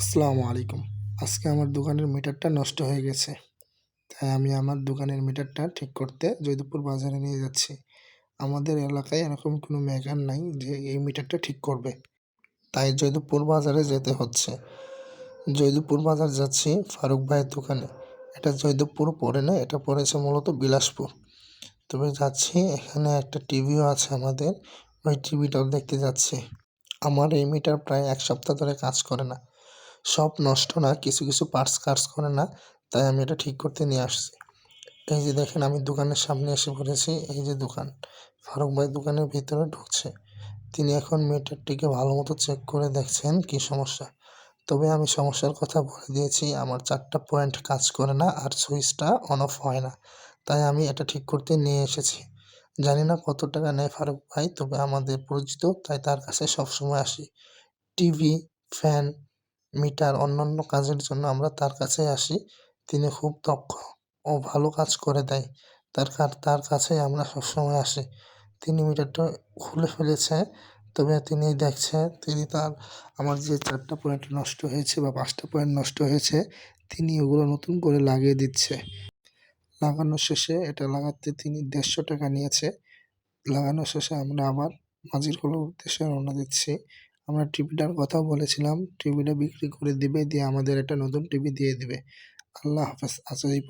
আসসালামু আলাইকুম। আজকে আমার দোকানের মিটারটা নষ্ট হয়ে গেছে। তাই আমি আমার দোকানের মিটারটা ঠিক করতে জয়দেবপুর বাজারে নিয়ে যাচ্ছি। আমাদের এলাকায় এরকম কোনো মেকার নাই যে এই মিটারটা ঠিক করবে। তাই জয়দেবপুর বাজারে যেতে হচ্ছে। জয়দেবপুর বাজার যাচ্ছি ফারুক ভাইয়ের দোকানে। এটা জয়দেবপুর পড়ে না, এটা পড়েছে মূলত বিলাসপুর। তবে যাচ্ছি, এখানে একটা টিভিও আছে আমাদের, ওই টিভিটাও দেখতে যাচ্ছি। আমার এই মিটার প্রায় ১ সপ্তাহ ধরে কাজ করে না। সব নষ্ট না, কিছু কিছু পার্টস কাজ করে না, তাই আমি এটা ঠিক করতে নিয়ে আসছি। এই যে দেখেন, আমি দোকানের সামনে এসে পড়েছি। এই যে দোকান, ফারুক ভাই দোকানের ভিতরে ঢুকছে। তিনি এখন মিটারটিকে ভালো মতো চেক করে দেখছেন কি সমস্যা। তবে আমি সমস্যার কথা বলে দিয়েছি, আমার 4টা পয়েন্ট কাজ করে না আর সুইচটা অন অফ হয় না, তাই আমি এটা ঠিক করতে নিয়ে এসেছি। জানি না কত টাকা নেয় ফারুক ভাই, তবে আমাদের পরিচিত, তাই তার কাছে সবসময় আসি। টিভি, ফ্যান, মিটার, অন্যান্য কাজের জন্য আমরা তার কাছেই আসি। তিনি খুব দক্ষ ও ভালো কাজ করে দেয়। তার কাছেই আমরা সবসময় আসি। তিনি মিটারটা খুলে ফেলেছে, তবে তিনি দেখছে, আমার যে 4টা পয়েন্ট নষ্ট হয়েছে বা 5টা পয়েন্ট নষ্ট হয়েছে, তিনি ওগুলো নতুন করে লাগিয়ে দিচ্ছে। লাগানো শেষে, এটা লাগাতে তিনি ৳১৫০ নিয়েছে। লাগানো শেষে আমরা আবার মাঝিরকলার উদ্দেশ্যে রওনা দিচ্ছি। আমরা টিভিটার কথাও বলেছিলাম, টিভিটা বিক্রি করে দিবে, দিয়ে আমাদের একটা নতুন টিভি দিয়ে দিবে। আল্লাহ হাফেজ। আজ এই